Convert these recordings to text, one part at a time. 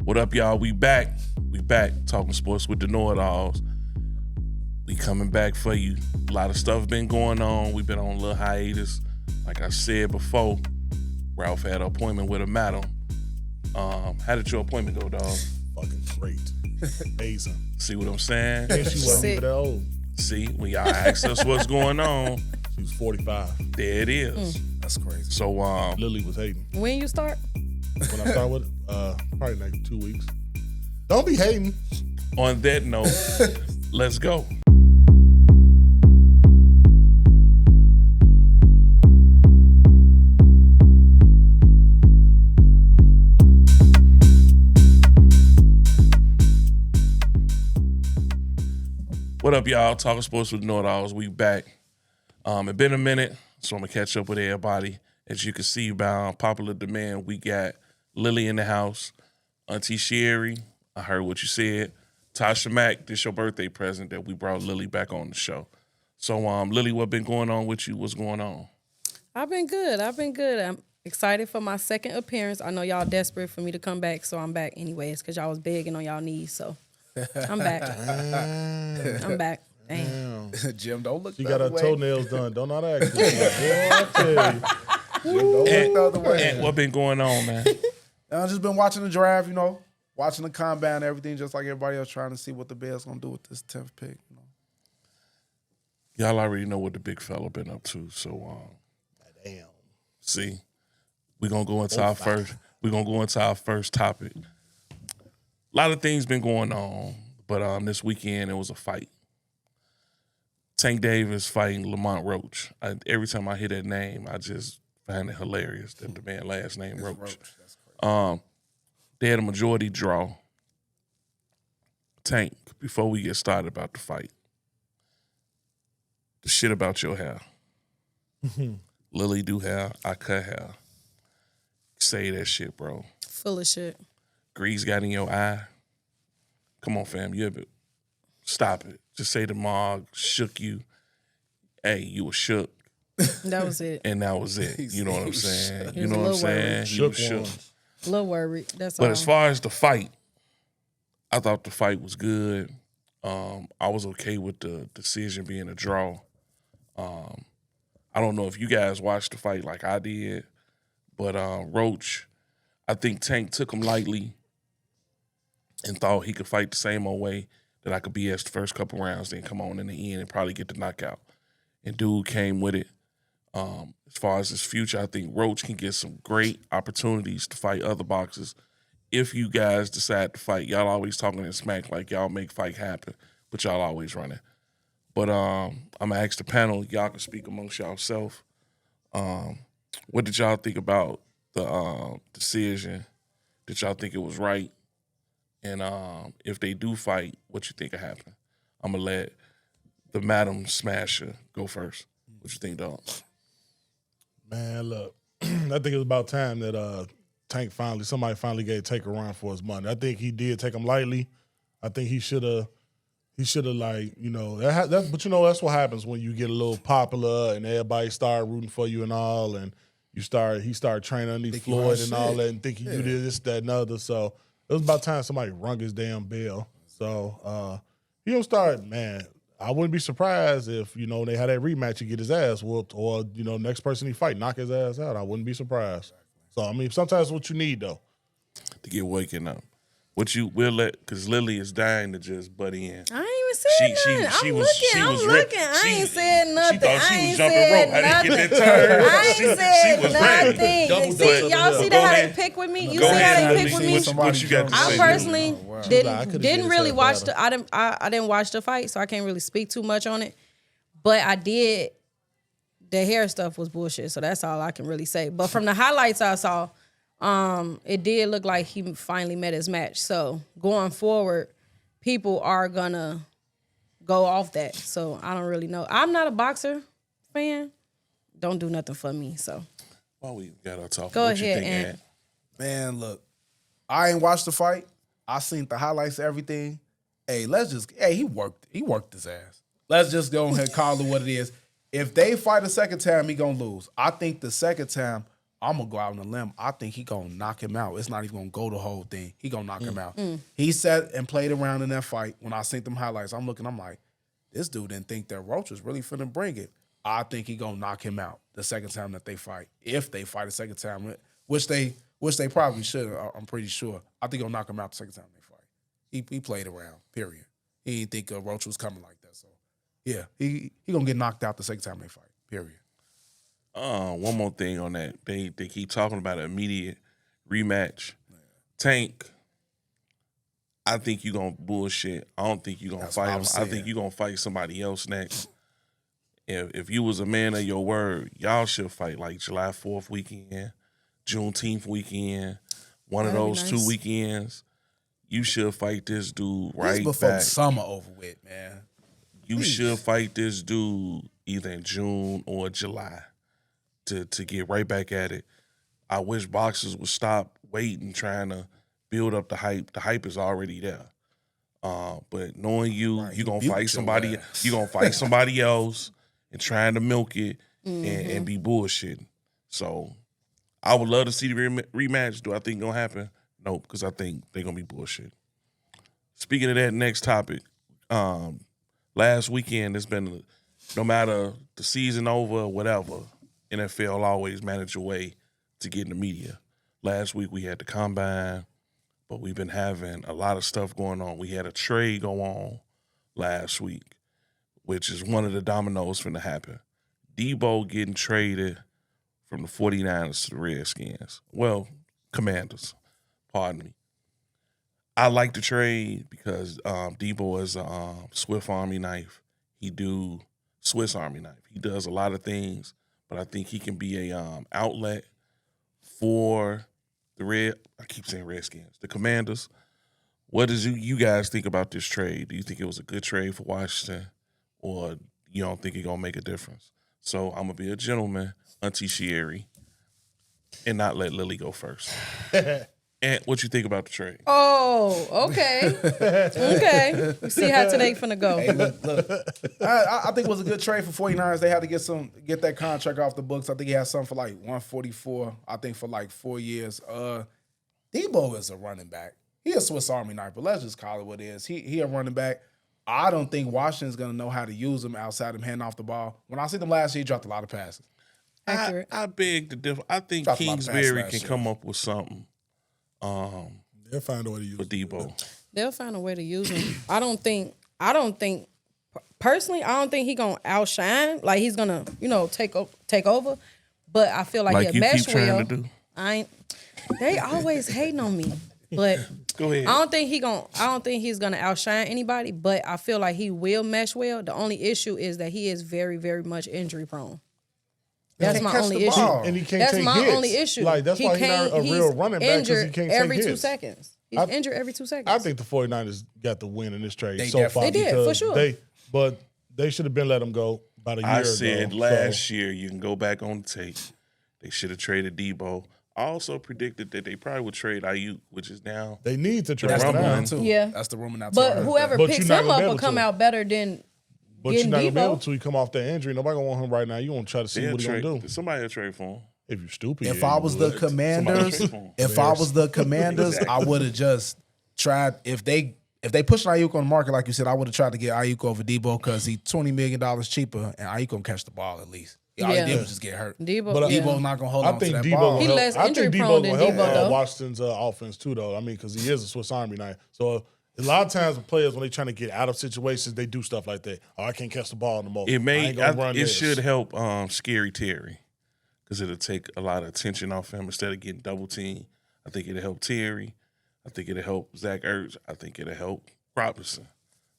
What up, y'all? We back. We back talking sports with the know-it-alls. We coming back for you. A lot of stuff been going on. We've been on a little hiatus. Like I said before, Ralph had an appointment with a madam. How did your appointment go, dog? Fucking great. Amazing. See what I'm saying? And she wasn't even that old. See, when y'all asked us what's going on, She was 45. there it is. That's crazy. So, Lily was hating. When you start? When I start with it, probably like 2 weeks. Don't be hating. on that note, let's go. What up, y'all? Talking sports with know-it-alls. We back. It been a minute, so I'm gonna catch up with everybody. As you can see by popular demand, we got Lily in the house. Auntie Sherry, I heard what you said. Tasha Mack, this your birthday present that we brought Lily back on the show. So, Lily, what been going on with you? What's going on? I've been good. I'm excited for my second appearance. I know y'all desperate for me to come back, so I'm back anyways because y'all was begging on y'all knees, so I'm back. I'm back. Damn. Jim, don't look She the got her other way. toenails done. Don't know how to act. I tell you. Jim, don't look the other way. And what been going on, man? I've just been watching the draft, watching the combine and everything, just like everybody else, trying to see what the Bears gonna do with this 10th pick. Y'all already know what the big fella been up to. So, Damn. see, we're gonna go into our first topic. A lot of things been going on, but this weekend it was a fight. Tank Davis fighting Lamont Roach. Every time I hear that name, I just find it hilarious that the man last name Roach. That's crazy. They had a majority draw. Tank, before we get started about the fight, the shit about your hair. Lily do hair, I cut hair. Say that shit, bro. Full of shit. Grease got in your eye. Come on, fam. Stop it. Just say the Mog shook you. Hey, you were shook. That was it. And that was it. You know what I'm saying? He You was know a what I'm little saying? worried. He was Shook shook. ones. A little worried. That's all. But as far as the fight, I thought the fight was good. I was okay with the decision being a draw. I don't know if you guys watched the fight like I did, but Roach, I think Tank took him lightly and thought he could fight the same old way that I could BS the first couple rounds, then come on in the end and probably get the knockout. And dude came with it. As far as his future, I think Roach can get some great opportunities to fight other boxers. If you guys decide to fight, y'all always talking in smack like y'all make fight happen, but y'all always running. But I'm going to ask the panel, y'all can speak amongst yourself. What did y'all think about the decision? Did y'all think it was right? And if they do fight, what you think will happen? I'm going to let the Madam Smasher go first. What you think, dog? Man, look, I think it was about time that somebody finally gave Tank a run for his money. I think he did take him lightly. I think he should have like, that's what happens when you get a little popular and everybody start rooting for you and all, and he started training underneath Floyd and all that and think he do this, that, and other. So it was about time somebody rung his damn bell. So he don't start, man. I wouldn't be surprised if, they had that rematch, he get his ass whooped, or, next person he fight, knock his ass out. I wouldn't be surprised. So, I mean, sometimes what you need, though. To get waking up. What you will let, because Lily is dying to just butt in. I ain't even said nothing. I'm looking. I ain't said nothing. She thought she was jumping rope. I didn't get that turn. I ain't said was ready. nothing. See, y'all see Go how ahead. they pick with me? You Go see how ahead, they pick Lily. with me? What you got to I say? personally could've didn't did really this watch better. I didn't watch the fight, so I can't really speak too much on it. But I did. The hair stuff was bullshit, so that's all I can really say. But from the highlights I saw, it did look like he finally met his match. So going forward, people are gonna go off that. So I don't really know. I'm not a boxer fan. Don't do nothing for me. So While we got our talk, Go what ahead, you think, Ant. Ant? Man, look, I ain't watched the fight. I seen the highlights, everything. Hey, he worked his ass. Let's just go ahead and call it what it is. If they fight a second time, he gonna lose. I think the second time, I'm gonna go out on a limb. I think he gonna knock him out. It's not even gonna go the whole thing. He gonna knock him out. He sat and played around in that fight. When I seen them highlights, I'm like, this dude didn't think that Roach was really finna bring it. I think he gonna knock him out the second time that they fight. If they fight a second time, which they probably should. I'm pretty sure. I think he'll knock him out the second time they fight. He played around. Period. He didn't think Roach was coming like that. So yeah, he gonna get knocked out the second time they fight. Period. One more thing on that. They keep talking about an immediate rematch. Tank, I think you're going to bullshit. I don't think you're going to fight him. I think you're going to fight somebody else next. If you was a man of your word, y'all should fight like July 4th weekend, Juneteenth weekend, one of those nice. 2 weekends. You should fight this dude right before back. the summer over with, man. You should fight this dude either in June or July to get right back at it. I wish boxers would stop waiting, trying to build up the hype. The hype is already there. But knowing you're gonna fight somebody, you're gonna fight somebody else and trying to milk it and be bullshitting. So I would love to see the rematch. Do I think it's gonna happen? No, because I think they're gonna be bullshit. Speaking of that, next topic. Last weekend, it's been, no matter the season over or whatever, NFL always manage a way to get in the media. Last week we had the combine, but we've been having a lot of stuff going on. We had a trade go on last week, which is one of the dominoes finna happen. Debo getting traded from the 49ers to the Redskins. Well, Commanders, pardon me. I like the trade because Debo is a Swiss Army knife. He does a lot of things, but I think he can be a outlet for the Redskins, the Commanders. What does you guys think about this trade? Do you think it was a good trade for Washington, or you don't think it's gonna make a difference? So I'm gonna be a gentleman, Auntie Sherry, and not let Lily go first. And what you think about the trade? Oh, okay. Okay. We see how today finna go. Hey, look. I think it was a good trade for 49ers. They had to get that contract off the books. I think he had something for like 144, I think for like 4 years. Debo is a running back. He a Swiss Army knife, but let's just call it what it is. He a running back. I don't think Washington's going to know how to use him outside him handing off the ball. When I see them last year, he dropped a lot of passes. Accurate. I beg to differ. I think Dropped a lot of passes Kingsbury last can year. come up with something They'll find a way to use for it. Debo. They'll find a way to use him. I don't think personally, I don't think he gonna outshine. Like he's gonna, take over. But I feel like he'll you mesh keep trying well. to do. They always hating on me. But Go ahead. I don't think he's gonna outshine anybody, but I feel like he will mesh well. The only issue is that he is very, very much injury prone. That's my catch only the issue. ball. And he can't That's take my hits. only issue. Like, that's why he's not a real running back, 'cause he injured can't take every 2 hits. seconds. He's injured every 2 seconds. I think the 49ers got the win in this trade They so far. definitely did, for because sure. But they should have been let him go about a year I ago. said So, last year, you can go back on the tape. They should have traded Debo. I also predicted that they probably would trade Ayuk, which is now. they need to trade That's the him now. rumor, too. Yeah. That's the rumor now, too. But whoever But picks you're not him gonna up be will able come to. out better than But you're getting not going to be able Debo. to. He come off that injury. Nobody going to want him right now. You want to try to see what he's going to do. Somebody will trade for him. If you're stupid, If yeah, I you was would. the Commanders, I would have just tried. If they push Ayuk on the market, like you said, I would have tried to get Ayuk over Debo because he's $20 million cheaper, and Ayuk gonna catch the ball at least. All he Yeah. did was just get hurt. Debo. But, yeah. Debo's not gonna hold I on to think that Debo ball. will He help. less I think injury Debo prone will than help Debo, though. Washington's offense too, though. I mean, because he is a Swiss Army knife. So a lot of times, with players when they trying to get out of situations, they do stuff like that. Oh, I can't catch the ball no more. It may. It this. should help Scary Terry because it'll take a lot of attention off him instead of getting double teamed. I think it'll help Terry. I think it'll help Zach Ertz. I think it'll help Robinson.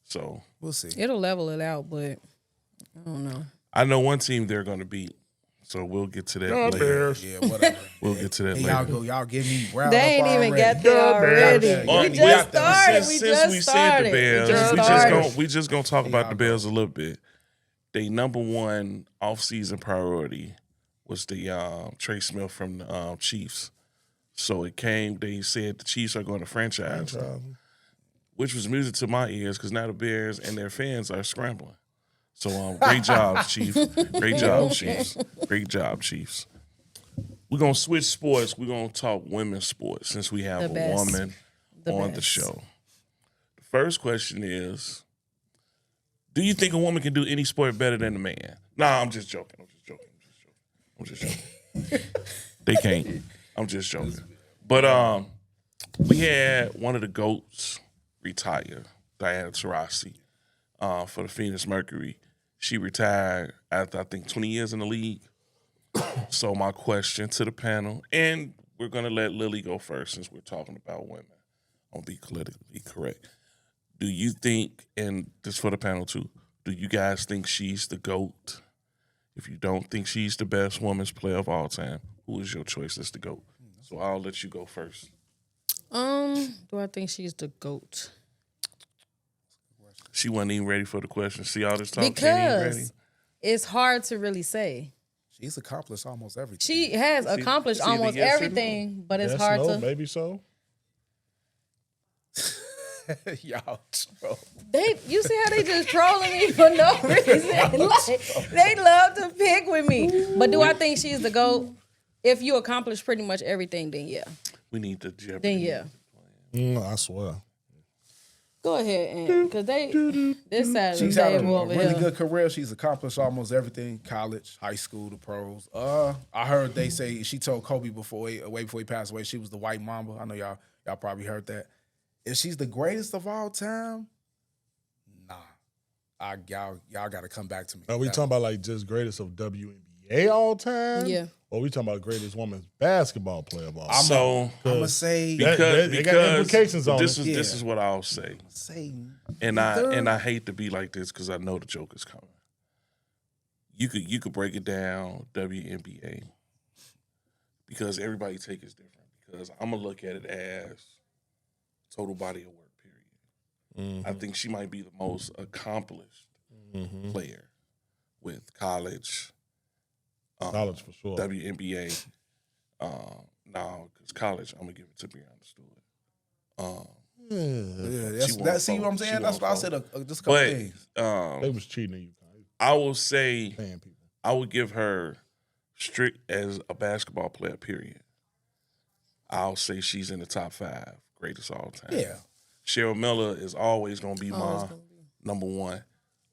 So We'll see. It'll level it out, but I don't know. I know one team they're going to beat. So we'll get to that later. Bears. Yeah, whatever. We'll get to that Hey, later. y'all give me riled They up ain't even already. got there already. Yeah, We we just got there. started. We Since just we said started. the Bears, just we started. just gonna talk about the Bears a little bit. They number one offseason priority was the Trey Smith from the Chiefs. So it came. They said the Chiefs are going to franchise, which was music to my ears because now the Bears and their fans are scrambling. So great job, Chief. Great job, Chiefs. Great job, Chiefs. We're gonna switch sports. We're gonna talk women's sports since we have The a best. woman on the show. The first question is, do you think a woman can do any sport better than a man? Nah, I'm just joking. They can't. I'm just joking. But we had one of the GOATs retire, Diana Taurasi, for the Phoenix Mercury. She retired after, I think, 20 years in the league. So my question to the panel, and we're going to let Lily go first since we're talking about women. I'll be politically correct. Do you think, and this for the panel too, do you guys think she's the GOAT? If you don't think she's the best women's player of all time, who is your choice as the GOAT? So I'll let you go first. Do I think she's the GOAT? She wasn't even ready for the question. See all this talk? She ain't even ready. Because it's hard to really say. She's accomplished almost everything. She has accomplished it's either almost yes or no. everything, but it's Yes, hard no, to. maybe so. Y'all troll. You see how they just trolling me for no reason? Like, they love to pick with me. But do I think she's the GOAT? If you accomplish pretty much everything, then yeah. We need the Jeopardy. Then yeah. I swear. Go ahead, and because this side of the She's had a table over really here. good career. She's accomplished almost everything: college, high school, the pros. I heard they say she told Kobe way before he passed away, she was the white mamba. I know y'all probably heard that. If she's the greatest of all time, nah, y'all got to come back to me. Are we talking about like just greatest of WNBA all time? Yeah. Or we talking about greatest women's basketball player of all time? So I'm gonna say That- they got implications on this it. is this is what I'll say. And I hate to be like this because I know the joke is coming. You could break it down WNBA because everybody take is different. Because I'm gonna look at it as total body of work. Period. I think she might be the most accomplished player with college. College for sure. WNBA. Now, because college, I'm gonna give it to Breonna Stewart. See what I'm saying? That's what I said. Just a couple But things. They was cheating at you. I will say Paying people. I would give her strict as a basketball player. Period. I'll say she's in the top 5 greatest all time. Yeah. Cheryl Miller is always gonna be my number one,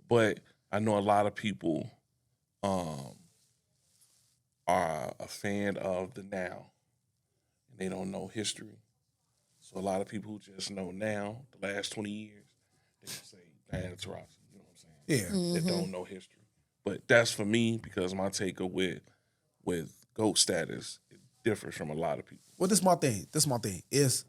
but I know a lot of people are a fan of the now, and they don't know history. So a lot of people who just know now, the last 20 years, they can say Diana Taurasi. You know what I'm saying? Yeah. That don't know history. But that's for me because my take with GOAT status it differs from a lot of people. Well, this is my thing. Is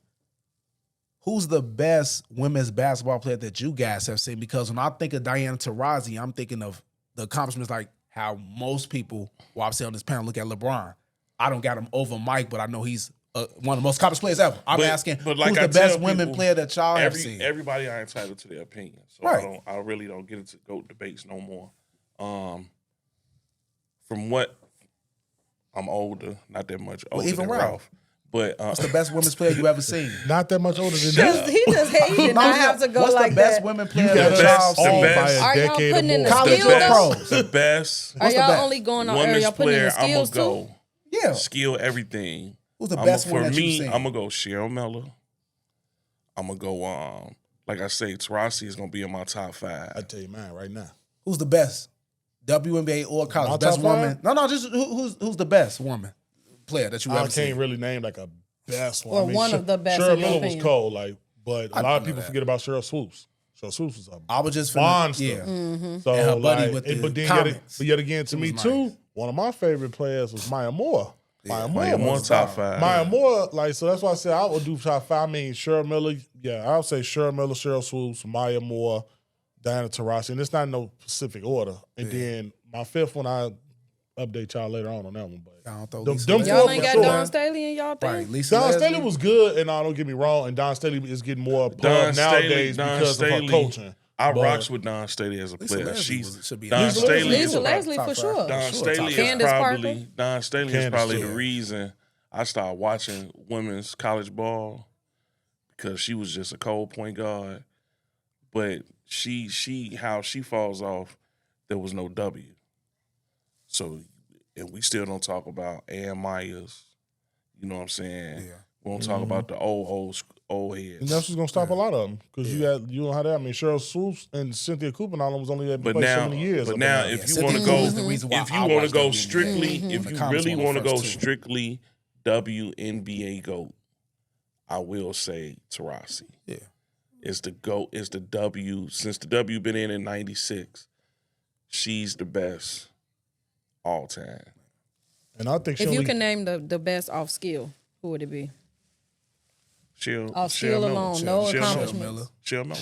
who's the best women's basketball player that you guys have seen? Because when I think of Diana Taurasi, I'm thinking of the accomplishments like how most people, while I'm sitting on this panel, look at LeBron. I don't got him over Mike, but I know he's one of the most accomplished players ever. I'm asking, but like who's I the best tell women people, player that y'all have seen? Everybody are entitled to their opinion. So Right. I really don't get into GOAT debates no more. From what I'm older, not that much older even than Ralph. But What's the best women's player you ever seen? Not that much older than He that. did not have to go What's like the best that. women player got that best y'all all seen? by Are a y'all decade or putting in more. the College skill or though? pros? the best Are What's the y'all best? only going on? Are women's y'all putting in player, the I'm going skills to too? go Yeah. skill everything. Who's the best one For that you've me, seen? I'm going to go Cheryl Miller. I'm going to go, like I say, Taurasi is going to be in my top 5. I tell you mine right now. Who's the best? WNBA or college? My Best top woman? five? No, just who's the best woman player that you I ever can't seen? really name like a best one. Or I mean, one of the best Cheryl in your Miller was opinion. cold, like, but a I lot of know people that. forget about Cheryl Swoops. Cheryl Swoops was a I was just monster. yeah. So And her buddy like, with the but then comments. yet again, to She me was too, nice. one of my favorite players was Maya Moore. Maya Maya Moore was- top 5. Maya Moore, like, so that's why I said I would do top 5. I mean, Cheryl Miller, yeah, I'll say Cheryl Miller, Cheryl Swoops, Maya Moore, Diana Taurasi, and it's not in no specific order. And then my 5th one, I'll update y'all later on that one. But I don't throw them- Lisa them Leslie. four Y'all for ain't got sure. Dawn Staley in y'all thing? Right, Lisa Don Leslie. Staley was good, and don't get me wrong, and Don Staley is getting more Don pub Staley, nowadays Don because Staley, of her coaching. I But- rocks with Don Staley as a Lisa player. Leslie She's should be Don Lisa Staley. Leslie is Lisa is Leslie top for five. sure. Don Sure, Staley top is Candace probably Parker. Don Staley is Candace probably too. the reason I started watching women's college ball because she was just a cold point guard. But how she falls off, there was no W. So and we still don't talk about Ann Myers. You know what I'm saying? Yeah. We don't talk about the old And heads. that's what's gonna stop a lot of them because you don't have that. I mean, Cheryl Swoops and Cynthia Cooper and all them was only able to play so many years. But now, if you want to Cynthia go, is the reason why if you I want to watched go WNBA. strictly, if The you comments really on the want to go first two. strictly WNBA GOAT, I will say Taurasi. Yeah. Is the GOAT, is the W, since the W been in '96, she's the best all time. and I think If you can name the best off skill, who would it be? Off skill alone, no accomplishments. Cheryl Miller.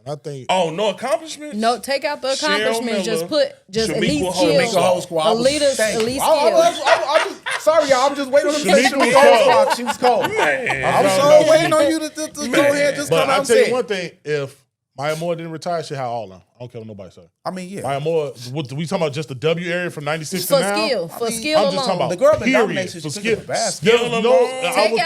I think Oh, no accomplishments? No, take out the accomplishments. Just Miller, put just Shamiqua elite Holmes. skills. Shamiqua Holmes squad. Elite Thank you. skill. I just, sorry, y'all. I'm just waiting on them to say Shamiqua Shamiqua was Holmes squad. She was cold. Man. I'm No, so waiting on you to go ahead and just But come out I and tell say you it. one thing: if Maya Moore didn't retire, she had all of them. I don't care what nobody say. I mean, yeah. Maya Moore, what we talking about? Just the W area from '96 to For now. skill, for skill I'm alone. just talking about The girl been period, dominated. for She skill. took the basket. Skill Skill alone. alone. Take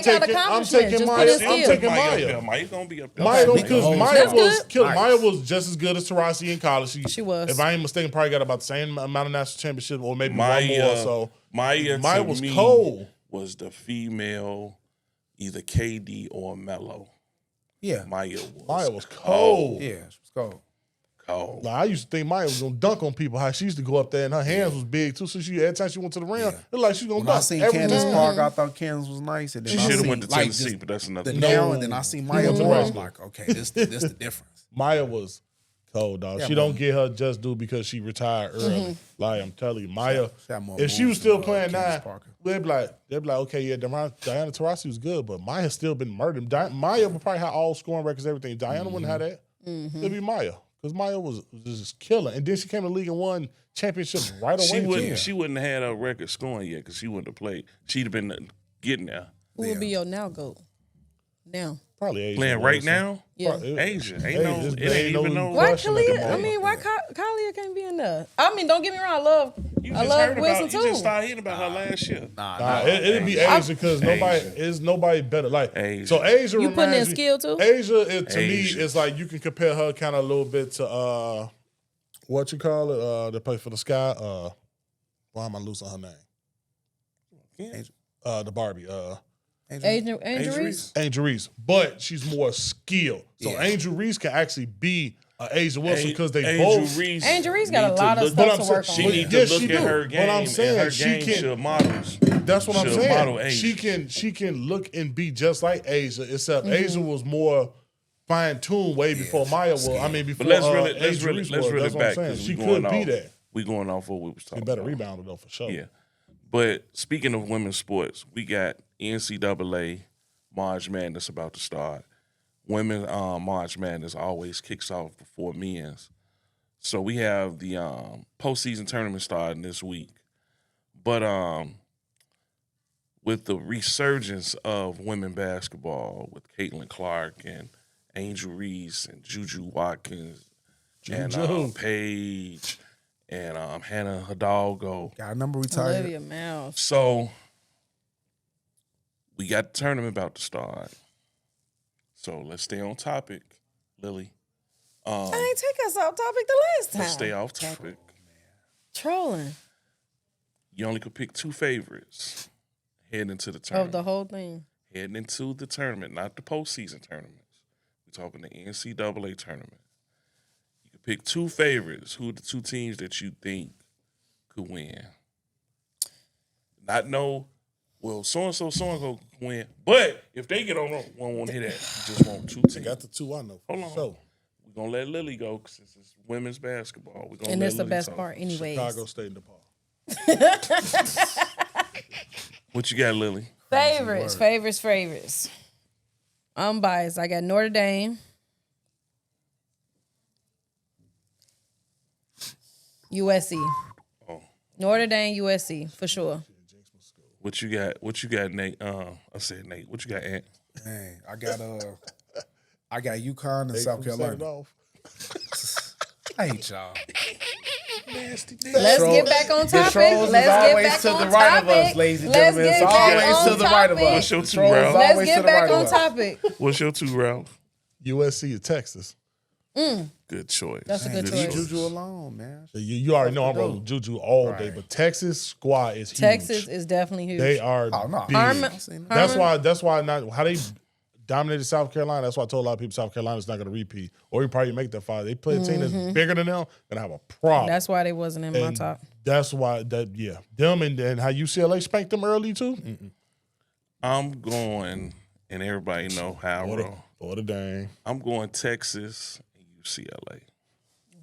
out I'm accomplishments. taking Just Maya. put in I'm skill. taking Maya. Maya. Maya gonna be up there. Maya, Shamiqua because Holmes. Maya That's was good. killed. Nice. Maya was just as good as Taurasi in college. She was. If I ain't mistaken, probably got about the same amount of national championships, or maybe one Maya, more. So Maya Maya to was me cold. was the female, either KD or Melo. Yeah. Maya was cold. Yeah. She was cold. cold. Like, I used to think Maya was gonna dunk on people. How she used to go up there and her hands was big too. So every time she went to the rim, it looked like she was gonna When dunk. I seen every Candace time. Park, I thought Candace was nice. And then She I should have seen, went to like, Tennessee, just but that's another the thing. now, and then I see Maya went to Moore. I'm wrestling. like, okay, this the difference. Maya was cold, dog. Yeah, she man. don't get her just due because she retired early. Like I'm telling you, Maya. She had more If she moves was still than, playing Candace now, Parker. they'd be like, okay, yeah, Diana Taurasi was good, but Maya's still been murdered. Maya would probably have all scoring records, everything. Diana wouldn't have that. It'd be Maya. Because Maya was just killing. And then she came to the league and won championships right away. She wouldn't have had a record scoring yet because she wouldn't have played. She'd have been getting there. Who would be your now GOAT? Now. Probably Asia. Playing right now? Yeah. Asia. It Asia, ain't ain't even no no. Why question at the Kalia? I moment. mean, why Kalia can't be in there? I mean, don't get me wrong. You I just love heard Wilson about. You too. just started hearing about her last year. It'd be Asia because nobody better. Like Asia. so, Asia. You putting in reminds me- skill too? Asia, to me, Asia. it's like you can compare her kind of a little bit to what you call it? They play for the Sky. Why am I losing her name? The Barbie. Angel Reese. Angel Reese, but she's more skilled. So Yeah. Angel Reese can actually be Asia Wilson because they Angel both. Reese Angel Reese got a need to lot of look- stuff But I'm to saying- work on. She But need yes, to look she at do. her But game. I'm saying and her she game can- should models. That's what I'm Should model saying. Asia. She can look and be just like Asia, except Asia was more fine tuned way before Maya was. I mean, before But let's Angel Reese was. really That's what I'm back saying. because She we could going be off. that. We going off what we was She talking better about. rebounder though for sure. Yeah. But speaking of women's sports, we got NCAA March Madness about to start. Women's March Madness always kicks off before men's. So we have the postseason tournament starting this week. But with the resurgence of women basketball with Caitlin Clark and Angel Reese and Juju Watkins and Paige and Hannah Hidalgo. Got a number retired. Olivia Mouse. So we got the tournament about to start. So let's stay on topic, Lily. I ain't take us off topic the last time. Let's stay off topic. Trolling You only could pick two favorites heading into the of tournament. the whole thing. Heading into the tournament, not the postseason tournaments. We're talking the NCAA tournament. You could pick two favorites. Who are the two teams that you think could win? Not know, well, so-and-so could win. But if they get on one won't hit that. You just want two I teams. got the two I know. Hold on. So We're going to let Lily go since it's women's basketball. We're gonna And let that's the Lily best talk. part anyways. Chicago State and DePaul. What you got, Lily? Favorites. I'm biased. I got Notre Dame. USC. Oh. Notre Dame, USC, for sure. What you got, Nate? I said Nate. What you got, Ant? Dang, I got UConn and South Set it Carolina. off. I hate y'all. Let's get back on topic. trolls is Let's get always back to on the right of topic. us, ladies and Let's gentlemen. get It's back always on to the right of topic. us. What's your The two, trolls Ralph? always Let's to get the back right of on us. topic. What's your two, Ralph? USC and Texas. Good choice. That's a good choice. Juju alone, man. You already know I'm rolling with Juju all day, but Texas squad is huge. Texas is definitely huge. They are Oh, no. big. That's why not how they dominated South Carolina. That's why I told a lot of people South Carolina's not going to repeat, or you probably make that five. They play a team that's bigger than them, gonna have a problem. That's why they wasn't in my top. That's why them and how UCLA spanked them early too. I'm going, and everybody know how I roll. For the dang. I'm going Texas and UCLA.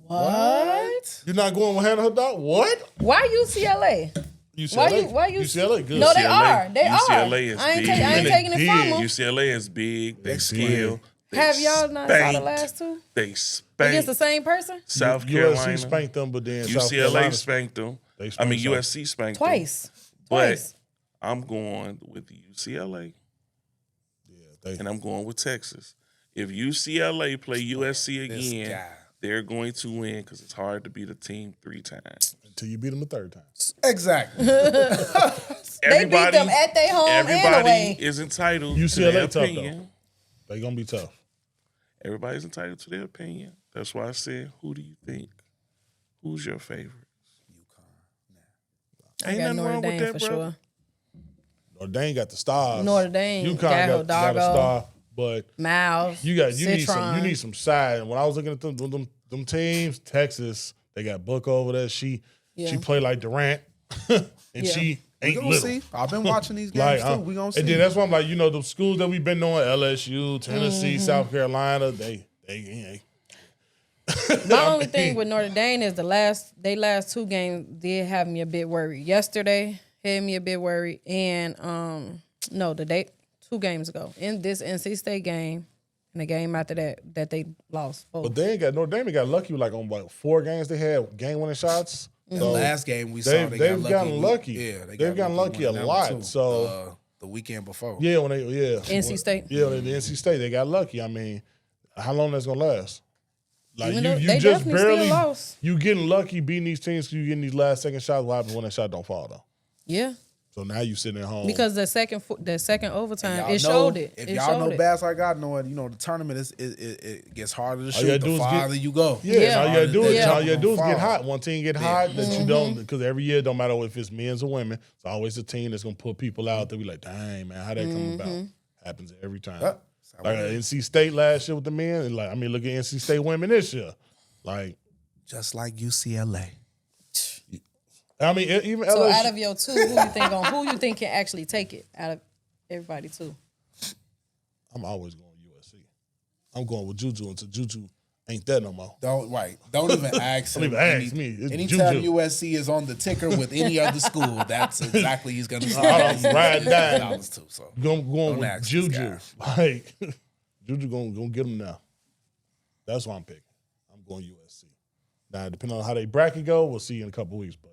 What? You're not going with Hannah Hadad? What? Why UCLA? UCLA. Why you? UCLA good. No, they UCLA are. They UCLA are. is I ain't, big. I ain't taking it Big. from them. UCLA is big. They They skill. They Have y'all not saw the spanked. last two They spanked against the same person South USC Carolina. spanked them, but then South UCLA Carolina spanked them. They I mean, spanked USC spanked them. twice? But I'm going with UCLA, They, and I'm going with Texas. If UCLA play USC again, guy. they're going to win because it's hard to beat a team 3 times. until you beat them the third time. Exactly. They beat them at their home and Everybody away. is entitled to UCLA their tough, opinion. though. They gonna be tough. Everybody's entitled to their opinion. That's why I said, who do you think? Who's your favorite? I Ain't got nothing Notre wrong with Dame that, for bro. sure. Notre Dame got the stars. Notre Dame UConn got got a Hidalgo. star, but Miles, you need Citron. some side. And when I was looking at them teams, Texas, they got Book over there. She played like Durant, and she We ain't gonna little. see. I've been watching these games too. We gonna see. And then that's why I'm like, the schools that we've been knowing, LSU, Tennessee, South Carolina, they My only thing with Notre Dame is they last two games did have me a bit worried. Yesterday had me a bit worried, and the day 2 games ago in this NC State game and the game after that they lost. Both. But they ain't got Notre Dame got lucky like on 4 games they had game winning shots. the So last game we saw, they've gotten lucky. Yeah, They've gotten lucky a winning that lot. one, too. So the weekend before. yeah, when they NC State. Yeah, the NC State they got lucky. I mean, how long that's gonna last? Like Even though you they just definitely still barely lost. you getting lucky beating these teams. You getting these last second shots. What happens when that shot don't fall though? Yeah, So now you sitting at home because the second overtime Y'all it know- showed it. If It y'all showed know it. bass like I know it, the tournament it gets harder to you shoot gotta do the is get- farther you go. Yeah, Yeah. all you gotta do is Yeah. all you gotta do is get Fall. hot. One team get hot that you don't because every year don't matter if it's men's or women. It's always a team that's gonna put people out that be like, dang man, how that come about? Happens every time. Like NC State last year with the men, and look at NC State women this year. Like, Just like UCLA. even So LSU, out of your 2, who you think can actually take it out of everybody 2? I'm always going USC. I'm going with Juju until Juju ain't that no more. Don't even ask him. Don't even ask me. It's Anytime Juju. USC is on the ticker with any other school, that's exactly he's gonna say. I'm riding down. $1 too. So Going with ask this Juju. Like Juju gonna get him now. That's what I'm picking. I'm going USC. Now, depending on how they bracket go, we'll see in a couple weeks. But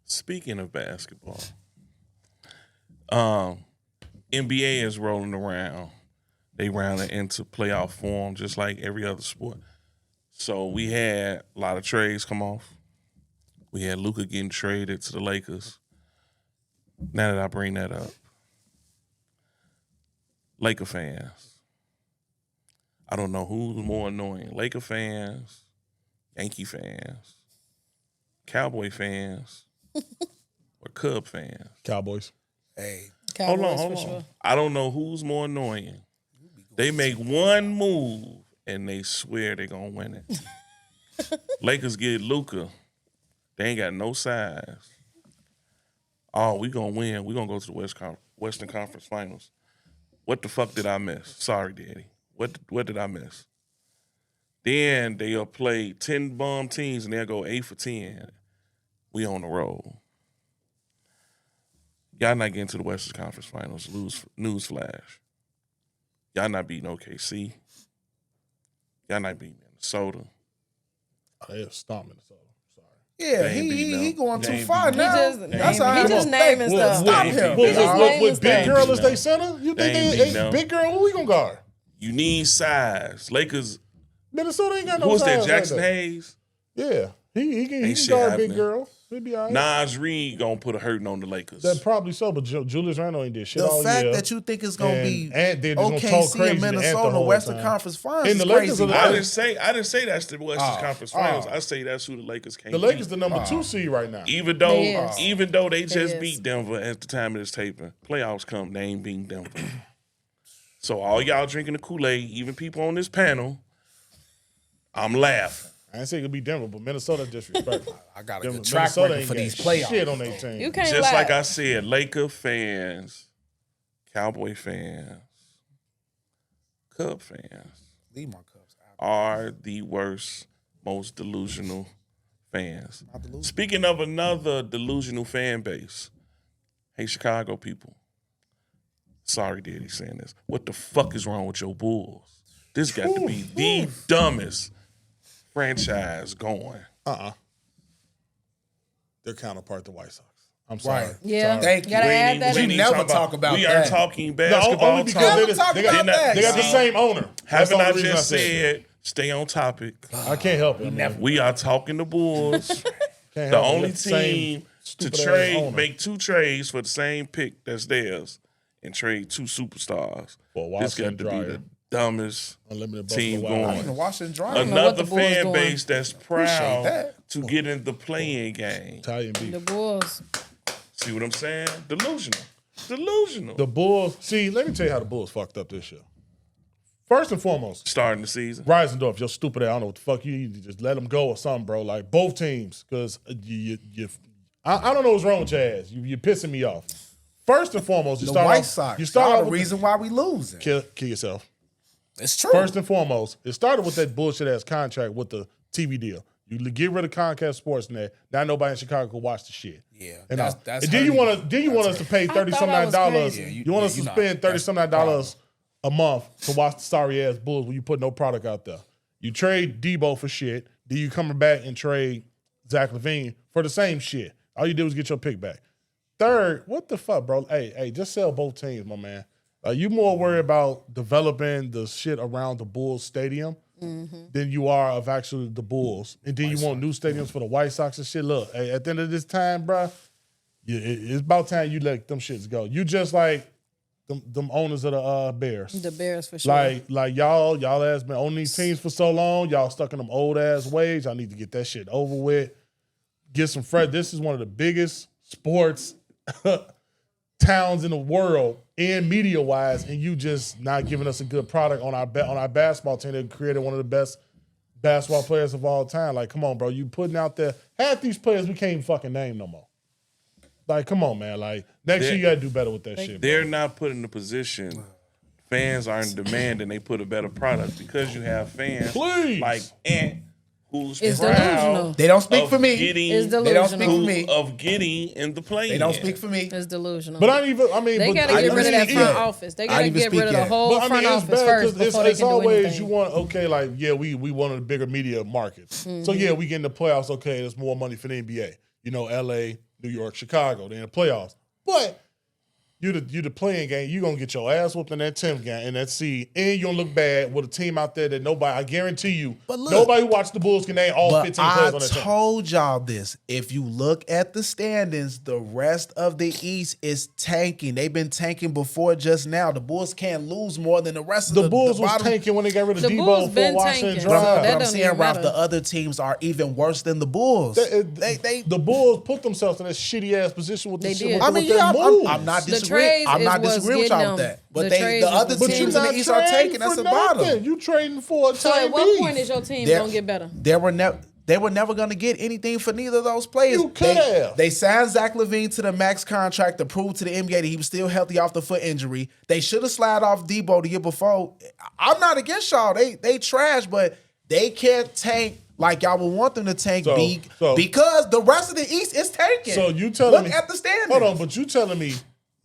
Speaking of basketball, NBA is rolling around. They rounded into playoff form just like every other sport. So we had a lot of trades come off. We had Luka getting traded to the Lakers. Now that I bring that up, Laker fans, I don't know who's more annoying, Laker fans, Yankee fans, Cowboy fans, or Cub fans. Cowboys. hey, Hold Cowboys on. for sure. I don't know who's more annoying. They make one move and they swear they're gonna win it. Lakers get Luka. They ain't got no size. Oh, we gonna win. We gonna go to the Western Conference Finals. What the fuck did I miss? Sorry, Daddy. What did I miss? Then they'll play 10 bum teams and they'll go 8 for 10. We on the road. Y'all not getting to the Western Conference Finals. Newsflash. Y'all not beating OKC. Y'all not beating Minnesota. They have stomped Minnesota. Sorry. yeah, They ain't beating he them. going They too ain't far beating now. them. That's He how just I'm naming thankful. stuff. Stop They ain't him. beating them. naming With stuff. Big Girl as They they ain't center? You They think ain't they beating them. ain't Big Girl? Who we gonna guard? You need size. Lakers. Minnesota ain't got no Who's that? size Jackson like that. Hayes. Yeah, he Ain't can shit guard happening. Big Girl. He'll be all right. Nas Reed gonna put a hurting on the Lakers. That probably so, but Julius Randle ain't did shit The all fact year. that you think it's gonna be and they're just gonna talk OKC crazy and to Ant the Minnesota whole Western time. Conference Finals And is the Lakers crazy. are the- I didn't say that's the Western Conference Finals. I say that's who the Lakers can't The Lakers beat. the number 2 seed right now. Even They though is. they just is. beat Denver at the time of this taping, playoffs come, they ain't beating Denver. So all y'all drinking the Kool-Aid, even people on this panel, I'm laughing. I ain't say it could be Denver, but Minnesota disrespectful. I got a Denver- good track Minnesota record ain't for got these playoffs. shit on their team. You can't Just lie. like I said, Laker fans, Cowboy fans, Cub fans Leave my cups out. are the worst, most delusional fans. Not delusional. Speaking of another delusional fan base, hey, Chicago people. Sorry, Daddy, saying this. What the fuck is wrong with your Bulls? This got to be the dumbest franchise going. Their counterpart, the White Sox. I'm sorry. Right. Yeah. Sorry. Thank you. Gotta add that We in. ain't never talking talk about we that. are talking No, basketball only because talk. they talk got, about that. they got the same owner. That's the Haven't I only reason just said it. said, stay on topic. I can't help it. Man. We are talking the Bulls. Can't The help it. only Got the same team to stupid-ass trade, owner. make 2 trades for the same pick that's theirs and trade 2 superstars. For a This got to be washer-and-dryer. the dumbest Unlimited team Buffalo Wild I Wings. even wash and dry. know what Another the Bulls fan doing. base that's proud that. to get in the playing game. Italian beef. The Bulls. See what I'm saying? Delusional. Delusional. The Bulls. See, let me tell you how the Bulls fucked up this year. First and foremost, Starting the season. Reisendorf, you're stupid. I don't know what the fuck you need to just let them go or something, bro. Like both teams, because I don't know what's wrong with your ass. You're pissing me off. First and foremost, you The start White off, Sox. You start Y'all off the with reason why we losing. kill yourself. It's true. First and foremost, it started with that bullshit ass contract with the TV deal. You get rid of Comcast Sportsnet. Now nobody in Chicago can watch the shit. Yeah, And, that's and then you hurting. want us to pay I $30 thought some that was dollars. crazy. You want us to you're not- spend $30 that's some the dollars a month to watch the sorry ass Bulls when you put no product out there. You trade Debo for shit. Then you come back and trade Zach LaVine for the same shit. All you did was get your pick back. Third, what the fuck, bro? Hey, just sell both teams, my man. You more worried about developing the shit around the Bulls stadium than you are of actually the Bulls. And then you want new stadiums for the White Sox and shit. Look, hey, at the end of this time, bro, it's about time you let them shits go. You just like them owners of the Bears. The Bears for sure. Like y'all ass been owning these teams for so long. Y'all stuck in them old ass ways. Y'all need to get that shit over with. Get some fresh. This is one of the biggest sports towns in the world and media wise, and you just not giving us a good product on our basketball team that created one of the best basketball players of all time. Like, come on, bro. You putting out there half these players we can't even fucking name no more. Like, come on, man. Like, next year you gotta do better with that shit. They're not put in the position. Fans are in demand and they put a better product because you have fans Please. like Ant, who's It's proud delusional. They don't speak of for me. Getting, It's They don't delusional. speak for me. of getting in the play. They don't speak for me. It's delusional. But I mean, They but gotta I get rid of that mean, front yeah. office. They I gotta didn't even get rid of speak the yet. whole But I front mean, it's office bad first because before they it's can do always anything. you want like we one of the bigger media markets. So yeah, we get in the playoffs. Okay, there's more money for the NBA. LA, New York, Chicago. They're in the playoffs, but you the playing game. You gonna get your ass whooped in that 10th game in that seed, and you gonna look bad with a team out there that nobody. I guarantee you, But look- nobody who watched the Bulls can name all But 15 players I on that team. told y'all this. If you look at the standings, the rest of the East is tanking. They've been tanking before just now. The Bulls can't lose more than the rest of The Bulls was bottom. tanking when they got rid of The Bulls Debo for been Washington tanking. But Drive. That I'm don't saying, even Ralph, matter. the other teams are even worse than the Bulls. The Bulls put themselves in that shitty ass position with They the shit did. with, I with mean, their yeah, moves. I'm not The disagreeing. trades I'm is not what's disagreeing with y'all getting with them. that. But The the trades is other what's But teams you're in the not East are taking. trading That's for the bottom. nothing. You trading for a So time at what beef. point is your team They're- gonna get better? They were never going to get anything for neither of those players. You could have. They signed Zach LaVine to the max contract to prove to the NBA that he was still healthy off the foot injury. They should have slid off Debo the year before. I'm not against y'all. They trash, but they can't tank like y'all would want them to tank So- because the rest of the East is tanking. So you telling me? Look at the standings. Hold on, but you telling me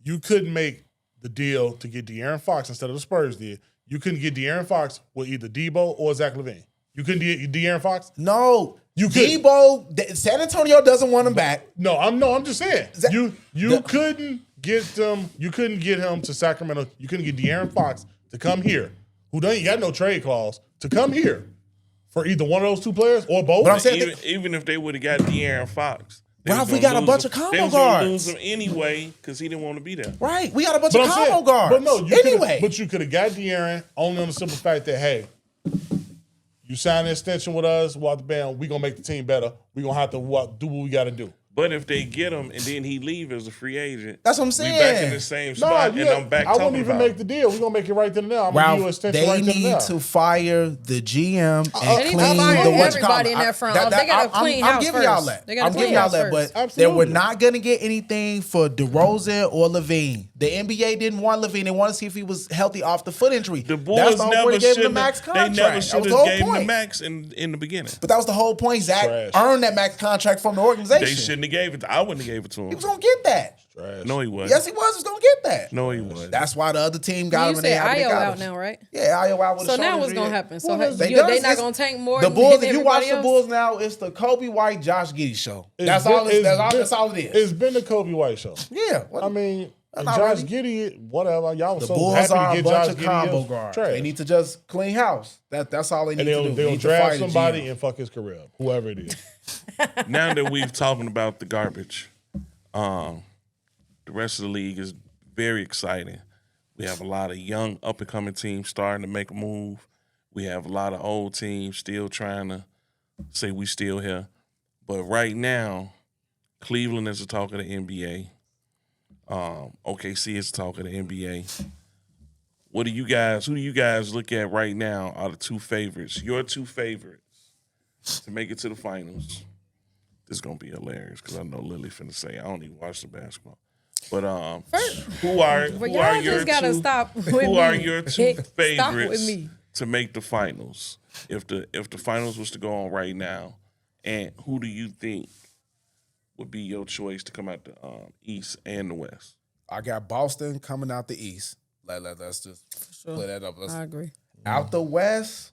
you couldn't make the deal to get De'Aaron Fox instead of the Spurs did? You couldn't get De'Aaron Fox with either Debo or Zach LaVine. You couldn't get De'Aaron Fox? No. You could. Debo, San Antonio doesn't want him back. No, I'm just saying. You couldn't get them. You couldn't get him to Sacramento. You couldn't get De'Aaron Fox to come here, who ain't got no trade clause, to come here for either one of those two players or both. But I'm saying Even if they would have got De'Aaron Fox, Ralph, we got a bunch of They combo was gonna guards. lose him anyway because he didn't want to be there. Right. We got a bunch But of I'm saying, combo guards. but no, anyway. you could have got De'Aaron only on the simple fact that, hey, you sign an extension with us, we're going to make the team better. We're going to have to do what we got to do. But if they get him and then he leave as a free agent, That's what I'm we saying. back in the same spot, and I'm back I talking wouldn't even about make the deal. We're going to make it right then and there. I'm going to give you an Ralph, extension they right then and need there. to fire the GM They and need to clean fire the what you everybody call in it. their front office. They gotta clean I'm house giving y'all first. that. They gotta I'm clean giving y'all house that. But first. they were Absolutely. not going to get anything for DeRozan or Levine. The NBA didn't want Levine. They wanted to see if he was healthy off the foot injury. The That's Bulls the whole never point. They gave him the should max They contract. never That should was the have whole gave him the point. max in the beginning. But that was the whole point. Zach Trash. earned that max contract from the organization. They shouldn't have gave it. I wouldn't have gave it to him. He was going to get that. Trash. No, he wasn't. Yes, he was. He was going to get that. No, he wasn't. That's why the other team got You him. And they said had to Io got out him. now, right? Yeah, Io out with a So now shoulder what's gonna injury. happen? So They they done- not gonna tank more. The than Bulls, if you watch everybody the else? Bulls now, it's the Kobe White, Josh Giddey show. That's It's all. been- That's all it is. It's been the Kobe White show. Yeah. What- I mean, Not Josh really. Giddey, whatever. Y'all was the so Bulls happy are to a get bunch Josh of Giddey. combo It was guards. trash. They need to just clean house. That's all they need and to do. they'll Need to draft fire the somebody GM. and fuck his career up, whoever it is. Now that we've talking about the garbage, the rest of the league is very exciting. We have a lot of young up and coming teams starting to make a move. We have a lot of old teams still trying to say we still here. But right now, Cleveland is the talk of the NBA. OKC is the talk of the NBA. Who do you guys look at right now are the two favorites? Your two favorites to make it to the finals. This is gonna be hilarious because I know Lily finna say I don't even watch the basketball. But who are y'all your just gotta two, stop with who me. are your two Stop with favorites me. to make the finals? If the finals was to go on right now, and who do you think would be your choice to come out the East and the West? I got Boston coming out the East. Let's just play that up. I agree. Out the West,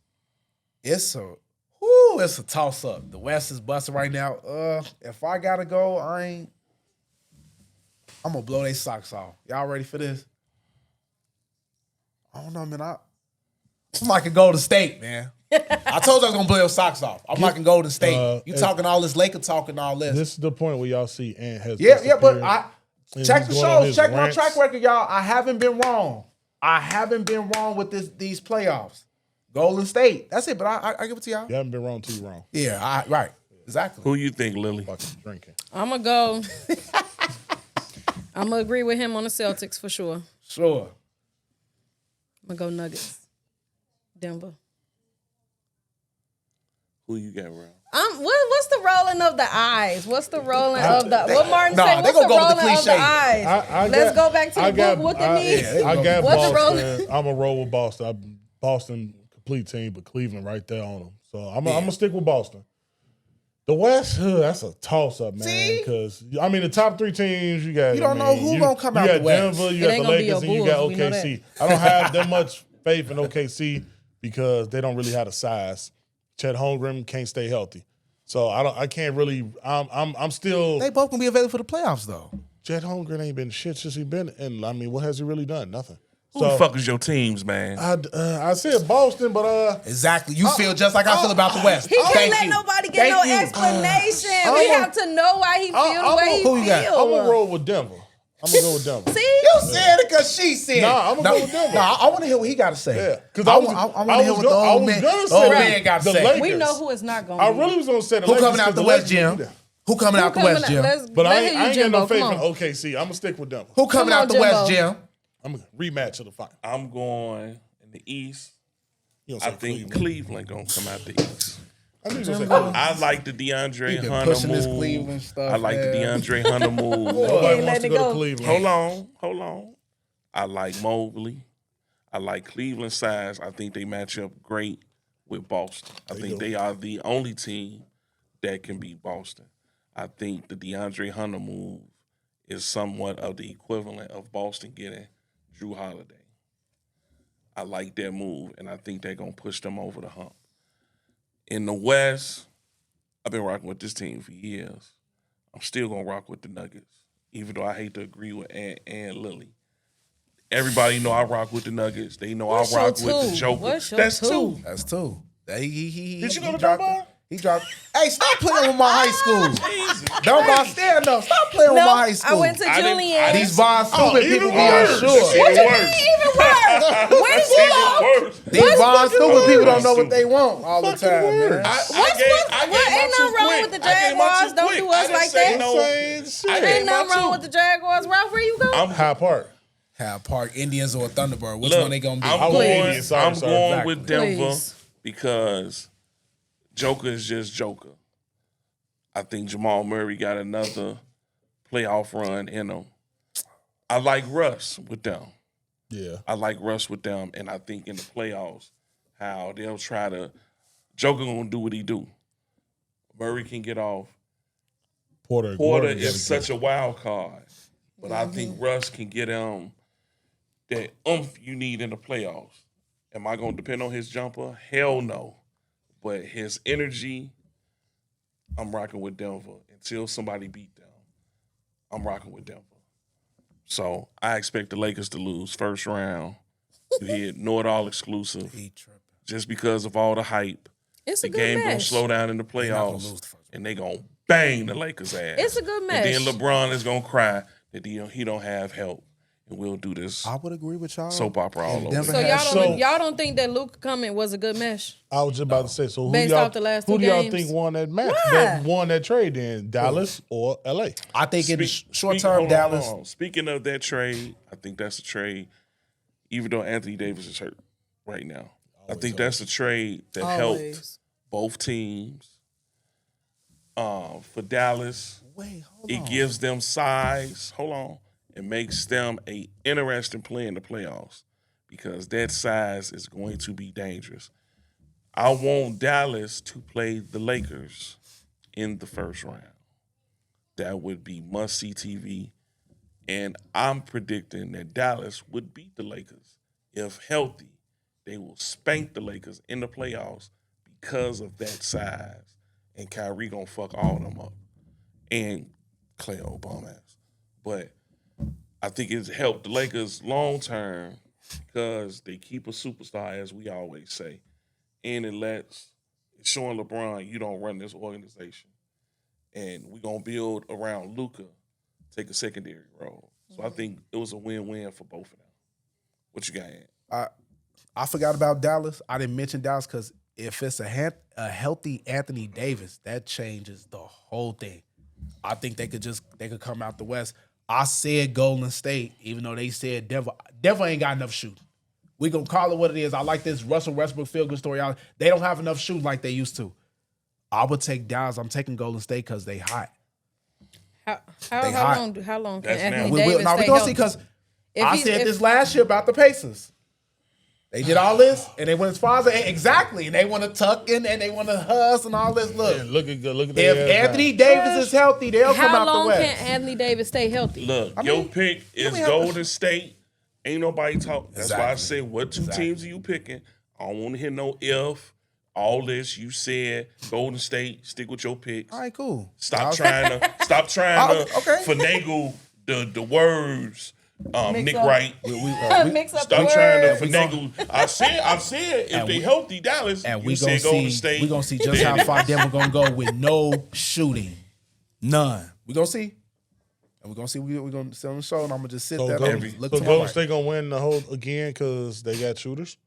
it's a toss up. The West is busting right now. If I gotta go, I'm gonna blow their socks off. Y'all ready for this? I don't know, man. I'm like a Golden State, man. I told you I was gonna blow your socks off. I'm like a Golden State. You talking all this Laker talking all this. This is the point where y'all see Ant has Yeah, but disappeared. I check the he's going on shows, his check my rants. track record, y'all. I haven't been wrong. with these playoffs. Golden State. That's it, but I give it to y'all. You haven't been wrong till you wrong. Yeah, right. Exactly. Who you think, Lily? Fucking drinking. I'm gonna go. I'm gonna agree with him on the Celtics for sure. Sure. I'm gonna go Nuggets. Denver. Who you got, Ralph? What's the rolling of the eyes? What's the rolling of the what Martin Nah, said? they What's the gonna go with the rolling of the cliche. eyes? Let's go back to the book. Look at me. I got What's the Boston. rolling? I'm a roll with Boston. Boston complete team, but Cleveland right there on them. So I'm gonna stick with Boston. The West, that's a toss up, man. See? Because I mean, the top three teams you got. You don't know who gonna come out You the got West. Denver, you It got ain't the gonna be Lakers, your and you got Bulls. We know OKC. I don't have that much faith in OKC because they don't really have the size. Chet Holmgren can't stay healthy, so I can't really. I'm still. They both gonna be available for the playoffs though. Chet Holmgren ain't been shit since he been, and I mean, what has he really done? Nothing. Who the fuck is your teams, man? I said Boston, but Exactly. You feel just like I feel about the West. He can't Thank let you. nobody get Thank no you. explanation. We have to know why he feels the way he Who you got? feels. I'm gonna roll with Denver. I'm gonna go with Denver. See? You said it because she said it. Nah, I'ma go with Denver. Nah, I want to hear what he got to say. Yeah, because I want to hear what the old man got to the say. Lakers. We know who it's not going I to be. really was gonna say the Who Lakers coming out 'cause the the West, Lakers Jim? do that. Who coming out the West, Jim? But I Let's ain't hear you, got no Jimbo. faith Come in on. OKC. I'm gonna stick with Denver. Who coming Come out on, the West, Jimbo. Jim? I'm gonna rematch of the final. I'm going in the East. You don't I say think Cleveland. Cleveland gonna come out the East. I knew you was gonna say Cleveland. I like the DeAndre been Hunter pushing this move. Cleveland stuff, I like the man. DeAndre Hunter move. Nobody ain't wants to letting it go go. to Cleveland. Hold on. I like Mobley. I like Cleveland size. I think they match up great with Boston. I think they are the only team that can beat Boston. I think the DeAndre Hunter move is somewhat of the equivalent of Boston getting Drew Holiday. I like that move, and I think they're going to push them over the hump. In the West, I've been rocking with this team for years. I'm still going to rock with the Nuggets, even though I hate to agree with Ant and Lily. Everybody know I rock with the Nuggets. They know What's I rock your with the two? Joker. What's your That's two? two. That's two. Did you go to dropped Dunbar? He dropped. Hey, stop playing with my high school. Don't my stand up. Stop playing with No, my high school. I went to Julian. These Von Stupid even people be worse. unsure. What you mean even worse? When did you go? These Von Stupid people don't know Stupid. what they want all the time, man. Ain't nothing wrong with the Jaguars. Don't do us like that. Ain't nothing wrong with the Jaguars. Ralph, where you go? High Park. Have Park Indians or Thunderbird. Which Look, one they gonna be? I'm Please. going Exactly. with Denver Please. because Joker is just Joker. I think Jamal Murray got another playoff run in him. I like Russ with them. Yeah. I like Russ with them, and I think in the playoffs, how they'll try to Joker gonna do what he do. Murray can get off. Porter is such a wild card, but I think Russ can get him that oomph you need in the playoffs. Am I gonna depend on his jumper? Hell no. But his energy, I'm rocking with Denver. Until somebody beat them, I'm rocking with Denver. So I expect the Lakers to lose first round. You hear Know-It-All exclusive. Just because of all the hype. It's The a good game gonna match. slow down in the playoffs, and they gonna bang the Lakers' ass. It's a good match. And then LeBron is gonna cry that he don't have help, and we'll do this I would agree with y'all. soap opera all over. Denver So has- y'all don't think that Luka coming was a good match? I was just about to say. So who Based y'all, off the last who two do y'all games? think won that match? Why? That won that trade in Dallas or LA? I think in the short Speak- term, hold on, Dallas. hold on. Speaking of that trade, I think that's a trade. Even though Anthony Davis is hurt right now, I think that's a trade that helped both teams. For Dallas, Wait, hold it on. gives them size. Hold on, it makes them a interesting play in the playoffs because that size is going to be dangerous. I want Dallas to play the Lakers in the first round. That would be must-see TV. And I'm predicting that Dallas would beat the Lakers. If healthy, they will spank the Lakers in the playoffs because of that size. And Kyrie gonna fuck all of them up. And Clay Obama ass. But I think it's helped the Lakers long term because they keep a superstar, as we always say. And it's showing LeBron you don't run this organization. And we're going to build around Luka, take a secondary role. So I think it was a win-win for both of them. What you got, Ant? I forgot about Dallas. I didn't mention Dallas because if it's a healthy Anthony Davis, that changes the whole thing. I think they could come out the West. I said Golden State, even though they said Denver. Denver ain't got enough shooting. We gonna call it what it is. I like this Russell Westbrook feel-good story. They don't have enough shooting like they used to. I would take Dallas. I'm taking Golden State because they hot. How long can That's Anthony now. Davis We're stay gonna see healthy? because If I he- said if- this last year about the Pacers. They did all this and they went as far as exactly, and they want to tuck in and they want to hustle and all this. Look, Look at if their ass Anthony now. Davis is healthy, they'll come How out the long West. can Anthony Davis stay healthy? Look, I your mean, pick is have- Golden State. Ain't nobody talk. That's why I Exactly. say, what two teams are you picking? I don't want to hear no if. All this you said, Golden State. Stick with your picks. All right, cool. Stop trying to Okay. finagle the words. Nick up. Wright. Mix up Stop the trying to words. finagle. I said if they healthy Dallas, And you we gonna said Golden see. State. We gonna see just how far Denver gonna go with no shooting, none. We gonna see, and we gonna see. We gonna sit on the show, and I'm gonna just sit So there. Golden, and look so to my Golden right. State gonna win the whole again because they got shooters.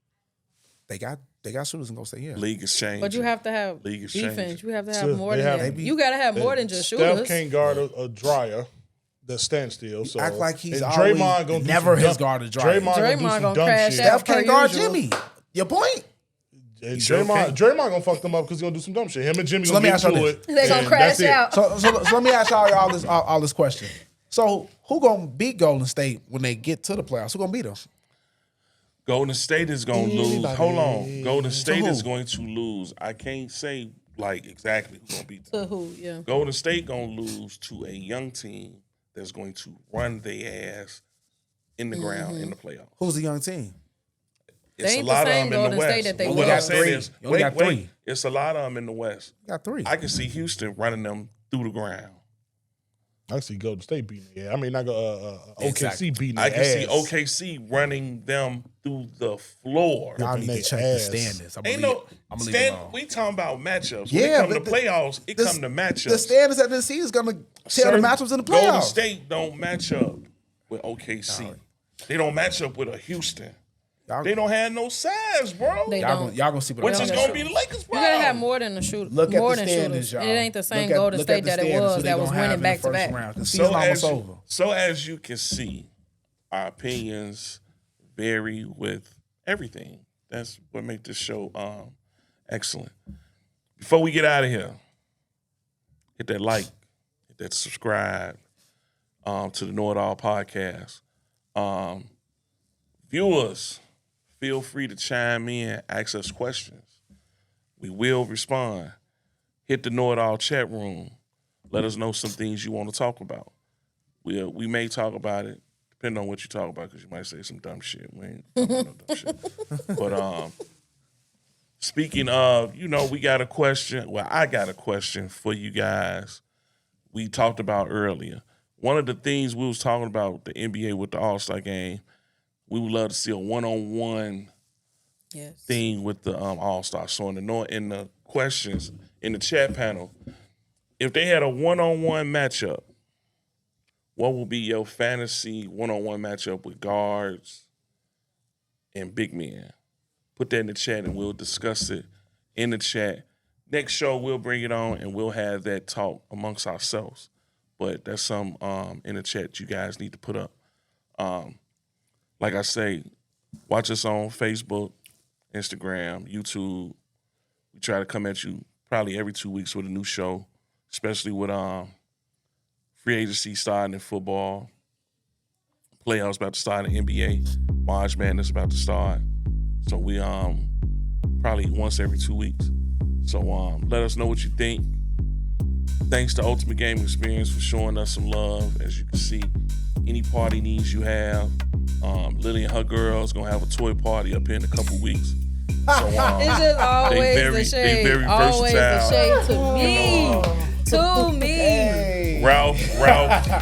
They got shooters and Golden State. Yeah, League is changing. But you have to have League is defense. changing. You have to have So more they than have- that. You got to have more than just Steph shooters. can't guard a dryer that stands still. So act like he's and always Draymond gonna do never some his dumb- guard a dryer. Draymond gonna do Draymond some gonna dumb crash shit. out. Steph can't guard usual. Jimmy. Your point. And sure Draymond gonna fuck them up because he's gonna do some dumb shit. Him and Jimmy So gonna let me get ask you to this. it. They gonna and crash that's it. out. So let me ask y'all all this question. So who gonna beat Golden State when they get to the playoffs? Who gonna beat them? Golden State is going to lose. Anybody. Hold on. Golden State who? is going to lose. I can't say like exactly who's going to beat them. To who? Yeah. Golden State going to lose to a young team that's going to run their ass in the ground in the playoffs. Who's the young team? It's ain't a the lot same of them in Golden the State West. that they But were. what I'm got saying three. is, You only got three. it's a lot of them in the West. You got three. I can see Houston running them through the ground. I can see Golden State beating their ass. I mean, not Exactly. OKC beating their I can ass. see OKC running them through the floor. Y'all need they to check the ass. standings. Ain't no I'm gonna leave it stand. alone. We talking about matchups. Yeah, When it come but to playoffs, it come to matchups. The standings at the season is gonna tell the Certain- matchups in the Golden playoffs. State don't match up with OKC. They don't match up with a Houston. Y'all, They don't have no size, bro. They y'all, don't. gonna, y'all gonna see what Which I'm is saying. gonna be the Lakers, bro. You gotta have more than a shooter. Look at more the than standings, shooters. y'all. It ain't the same Look at- Golden look at State the that it standings, was who they that was gonna have winning in the back to first back. round. The season almost over. So as you can see, our opinions vary with everything. That's what makes this show excellent. Before we get out of here, hit that like, hit that subscribe to the Know It All podcast. Viewers, feel free to chime in, ask us questions. We will respond. Hit the Know It All chat room. Let us know some things you want to talk about. We may talk about it, depending on what you talk about, because you might say some dumb shit. We ain't talking about no dumb shit. But speaking of, we got a question. Well, I got a question for you guys. We talked about earlier. One of the things we was talking about the NBA with the All-Star game, we would love to see a one-on-one thing with the All-Star. So in the questions in the chat panel, if they had a one-on-one matchup, what will be your fantasy one-on-one matchup with guards and big men? Put that in the chat and we'll discuss it in the chat. Next show, we'll bring it on and we'll have that talk amongst ourselves. But that's some in the chat you guys need to put up. Like I say, watch us on Facebook, Instagram, YouTube. We try to come at you probably every 2 weeks with a new show, especially with free agency starting in football, playoffs about to start in the NBA, March Madness about to start. So we probably once every 2 weeks. So let us know what you think. Thanks to Ultimate Game Experience for showing us some love. As you can see, any party needs you have. Lily and her girls gonna have a toy party up here in a couple weeks. So It's just always the shade. They very Always versatile. the shade to me. Hey. Ralph.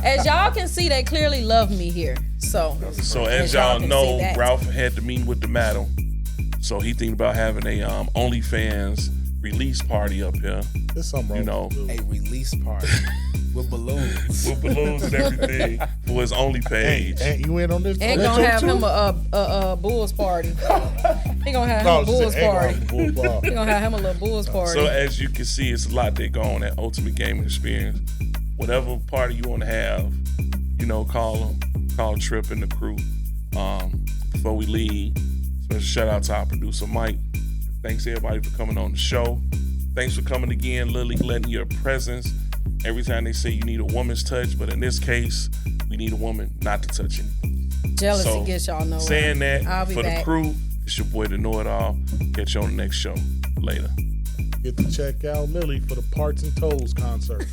As y'all can see, they clearly love me here. So As y'all can know, see that. Ralph had the meeting with the madam. So he thinking about having a OnlyFans release party up here. There's something wrong with A release party with balloons. With balloons and everything for his Only page. And you in on this? ain't this gonna show have too? him a Bulls party. He gonna have him No, a she Bulls said ain't party. gonna have a Bulls party. He gonna have him a little Bulls party. So as you can see, it's a lot that go on at Ultimate Gaming Experience. Whatever party you want to have, call Trip and the crew. Before we leave, special shout out to our producer Mike. Thanks everybody for coming on the show. Thanks for coming again, Lily, letting your presence. Every time they say you need a woman's touch, but in this case, we need a woman not to touch anything. Jealousy So, gets y'all nowhere. Saying that, I'll be for back. the crew, it's your boy, the Know It All. Catch you on the next show. Later. Get to check out Lily for the Parts and Toes concert.